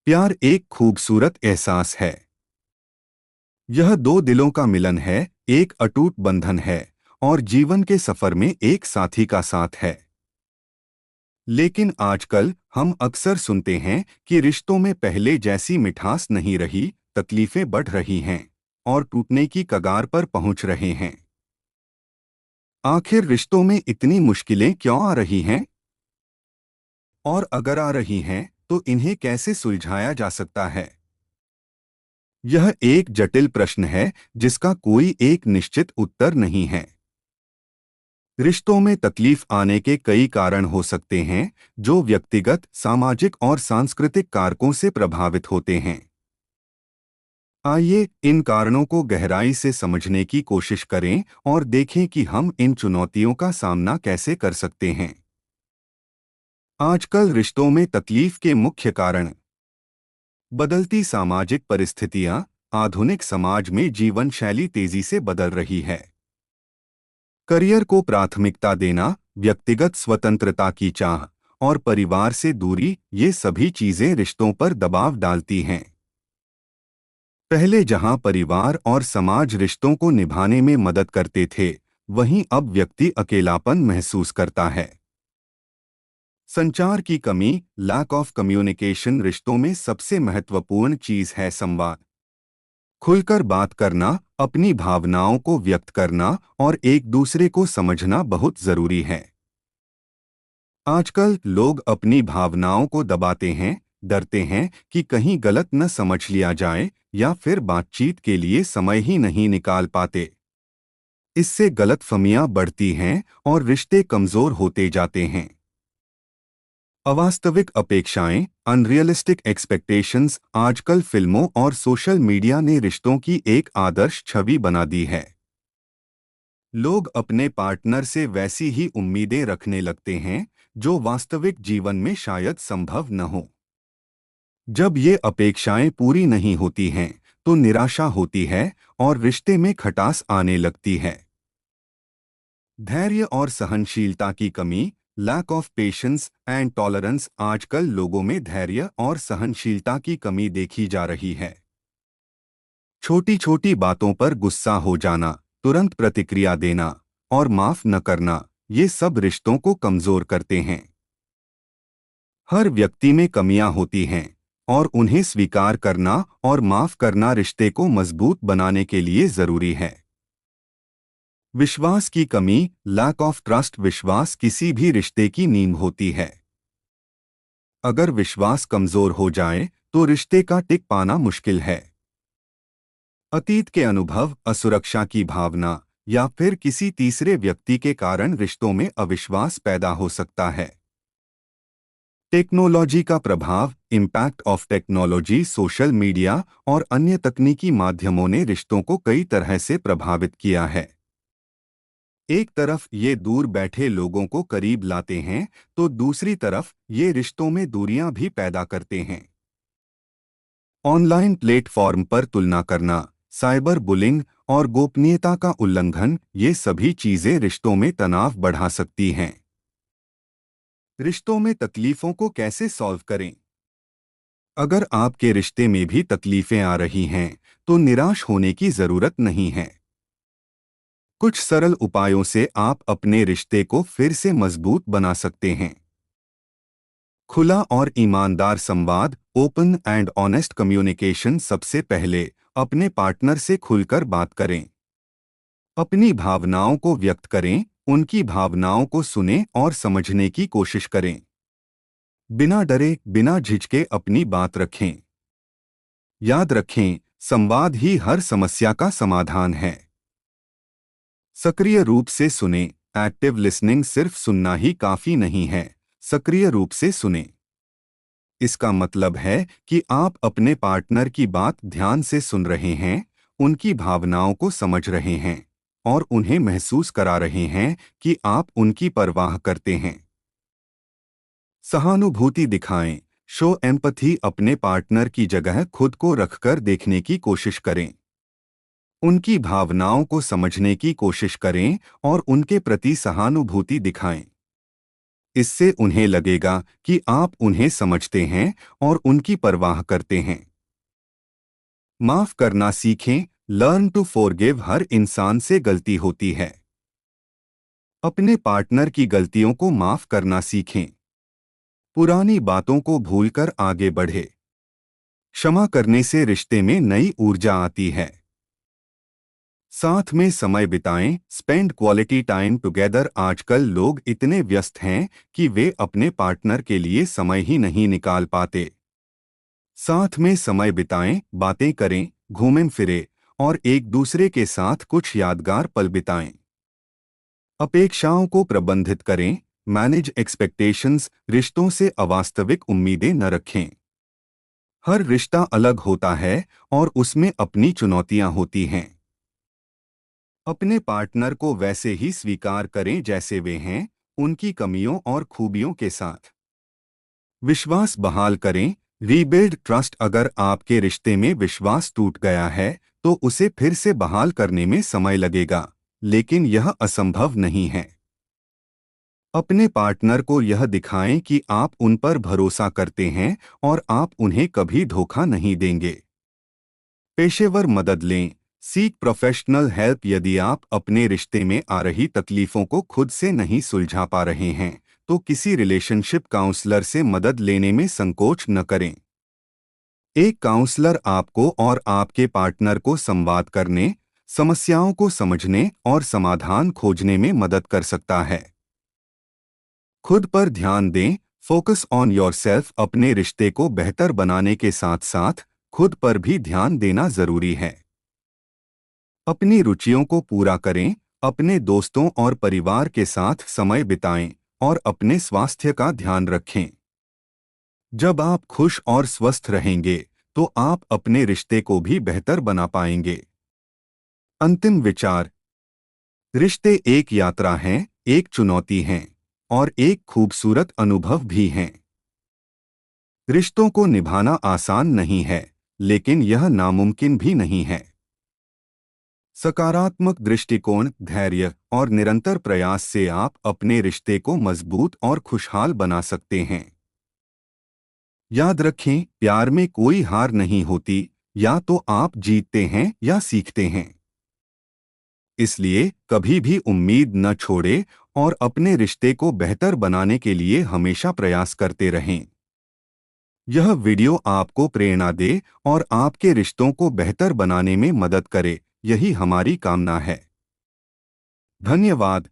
प्यार एक खूबसूरत एहसास है। यह दो दिलों का मिलन है, एक अटूट बंधन है और जीवन के सफर में एक साथी का साथ है। लेकिन आजकल हम अक्सर सुनते हैं कि रिश्तों में पहले जैसी मिठास नहीं रही, तकलीफें बढ़ रही हैं और टूटने की कगार पर पहुंच रहे हैं। आखिर रिश्तों में इतनी मुश्किलें क्यों आ रही हैं? और अगर आ रही हैं, तो इन्हें कैसे सुलझाया जा सकता है? यह एक जटिल प्रश्न है जिसका कोई एक निश्चित उत्तर नहीं है। रिश्तों में तकलीफ आने के कई कारण हो सकते हैं, जो व्यक्तिगत, सामाजिक और सांस्कृतिक कारकों से प्रभावित होते हैं। आइए इन कारणों को गहराई से समझने की कोशिश करें और देखें कि हम इन चुनौतियों का सामना कैसे कर सकते हैं। आजकल रिश्तों में तकलीफ के मुख्य कारण: बदलती सामाजिक परिस्थितियां। आधुनिक समाज में जीवन शैली तेजी से बदल रही है। करियर को प्राथमिकता देना, व्यक्तिगत स्वतंत्रता की चाह और परिवार से दूरी, ये सभी चीजें रिश्तों पर दबाव डालती हैं। पहले जहां परिवार और समाज रिश्तों को निभाने में मदद करते थे, वहीं अब व्यक्ति अकेलापन महसूस करता है। संचार की कमी, लैक ऑफ कम्युनिकेशन। रिश्तों में सबसे महत्वपूर्ण चीज है संवाद। खुलकर बात करना, अपनी भावनाओं को व्यक्त करना और एक दूसरे को समझना बहुत जरूरी है। आजकल लोग अपनी भावनाओं को दबाते हैं, डरते हैं कि कहीं गलत न समझ लिया जाए या फिर बातचीत के लिए समय ही नहीं निकाल पाते। इससे गलतफहमियां बढ़ती हैं और रिश्ते कमजोर होते जाते हैं। अवास्तविक अपेक्षाएं, अनरियलिस्टिक एक्सपेक्टेशंस। आजकल फिल्मों और सोशल मीडिया ने रिश्तों की एक आदर्श छवि बना दी है। लोग अपने पार्टनर से वैसी ही उम्मीदें रखने लगते हैं जो वास्तविक जीवन में शायद संभव न हो। जब ये अपेक्षाएं पूरी नहीं होती हैं, तो निराशा होती है और रिश्ते में खटास आने लगती है। धैर्य और सहनशीलता की कमी, lack of patience and tolerance. आजकल लोगों में धैर्य और सहनशीलता की कमी देखी जा रही है। छोटी छोटी बातों पर गुस्सा हो जाना, तुरंत प्रतिक्रिया देना और माफ न करना, ये सब रिश्तों को कमजोर करते हैं। हर व्यक्ति में कमियां होती हैं और उन्हें स्वीकार करना और माफ करना रिश्ते को मजबूत बनाने के लिए जरूरी है। विश्वास की कमी, लैक ऑफ ट्रस्ट। विश्वास किसी भी रिश्ते की नींव होती है। अगर विश्वास कमजोर हो जाए तो रिश्ते का टिक पाना मुश्किल है। अतीत के अनुभव, असुरक्षा की भावना या फिर किसी तीसरे व्यक्ति के कारण रिश्तों में अविश्वास पैदा हो सकता है। टेक्नोलॉजी का प्रभाव, impact of technology. Social media और अन्य तकनीकी माध्यमों ने रिश्तों को कई तरह से प्रभावित किया है। एक तरफ ये दूर बैठे लोगों को करीब लाते हैं, तो दूसरी तरफ ये रिश्तों में दूरियां भी पैदा करते हैं। ऑनलाइन प्लेटफॉर्म पर तुलना करना, साइबर बुलिंग और गोपनीयता का उल्लंघन, ये सभी चीजें रिश्तों में तनाव बढ़ा सकती हैं। रिश्तों में तकलीफों को कैसे सॉल्व करें? अगर आपके रिश्ते में भी तकलीफें आ रही हैं, तो निराश होने की जरूरत नहीं है। कुछ सरल उपायों से आप अपने रिश्ते को फिर से मजबूत बना सकते हैं। खुला और ईमानदार संवाद, ओपन एंड ऑनेस्ट कम्युनिकेशन। सबसे पहले अपने पार्टनर से खुलकर बात करें। अपनी भावनाओं को व्यक्त करें, उनकी भावनाओं को सुनें और समझने की कोशिश करें। बिना डरे, बिना झिझके अपनी बात रखें। याद रखें, संवाद ही हर समस्या का समाधान है। सक्रिय रूप से सुनें। Active listening. सिर्फ सुनना ही काफी नहीं है, सक्रिय रूप से सुनें। इसका मतलब है कि आप अपने पार्टनर की बात ध्यान से सुन रहे हैं, उनकी भावनाओं को समझ रहे हैं और उन्हें महसूस करा रहे हैं कि आप उनकी परवाह करते हैं। सहानुभूति दिखाएं। Show empathy. अपने पार्टनर की जगह खुद को रखकर देखने की कोशिश करें। उनकी भावनाओं को समझने की कोशिश करें और उनके प्रति सहानुभूति दिखाएं। इससे उन्हें लगेगा कि आप उन्हें समझते हैं और उनकी परवाह करते हैं। माफ करना सीखें। Learn to forgive. हर इंसान से गलती होती है। अपने पार्टनर की गलतियों को माफ करना सीखें। पुरानी बातों को भूलकर आगे बढ़े। क्षमा करने से रिश्ते में नई ऊर्जा आती है। साथ में समय बिताएं। Spend quality time together. आजकल लोग इतने व्यस्त हैं कि वे अपने पार्टनर के लिए समय ही नहीं निकाल पाते। साथ में समय बिताएं, बातें करें, घूमें फिरें और एक दूसरे के साथ कुछ यादगार पल बिताएं। अपेक्षाओं को प्रबंधित करें। Manage expectations. रिश्तों से अवास्तविक उम्मीदें न रखें। हर रिश्ता अलग होता है और उसमें अपनी चुनौतियां होती हैं। अपने पार्टनर को वैसे ही स्वीकार करें जैसे वे हैं, उनकी कमियों और खूबियों के साथ। विश्वास बहाल करें। Rebuild trust. अगर आपके रिश्ते में विश्वास टूट गया है तो उसे फिर से बहाल करने में समय लगेगा, लेकिन यह असंभव नहीं है। अपने पार्टनर को यह दिखाएं कि आप उन पर भरोसा करते हैं और आप उन्हें कभी धोखा नहीं देंगे। पेशेवर मदद लें। Seek professional help. यदि आप अपने रिश्ते में आ रही तकलीफों को खुद से नहीं सुलझा पा रहे हैं तो किसी रिलेशनशिप काउंसलर से मदद लेने में संकोच न करें। एक काउंसलर आपको और आपके पार्टनर को संवाद करने, समस्याओं को समझने और समाधान खोजने में मदद कर सकता है। खुद पर ध्यान दें। Focus on yourself. अपने रिश्ते को बेहतर बनाने के साथ साथ खुद पर भी ध्यान देना जरूरी है। अपनी रुचियों को पूरा करें, अपने दोस्तों और परिवार के साथ समय बिताएं और अपने स्वास्थ्य का ध्यान रखें। जब आप खुश और स्वस्थ रहेंगे तो आप अपने रिश्ते को भी बेहतर बना पाएंगे। अंतिम विचार। रिश्ते एक यात्रा हैं, एक चुनौती हैं और एक खूबसूरत अनुभव भी हैं। रिश्तों को निभाना आसान नहीं है, लेकिन यह नामुमकिन भी नहीं है। सकारात्मक दृष्टिकोण, धैर्य और निरंतर प्रयास से आप अपने रिश्ते को मजबूत और खुशहाल बना सकते हैं। याद रखें, प्यार में कोई हार नहीं होती। या तो आप जीतते हैं या सीखते हैं। इसलिए कभी भी उम्मीद न छोड़ें और अपने रिश्ते को बेहतर बनाने के लिए हमेशा प्रयास करते रहें। यह वीडियो आपको प्रेरणा दे और आपके रिश्तों को बेहतर बनाने में मदद करे, यही हमारी कामना है। धन्यवाद।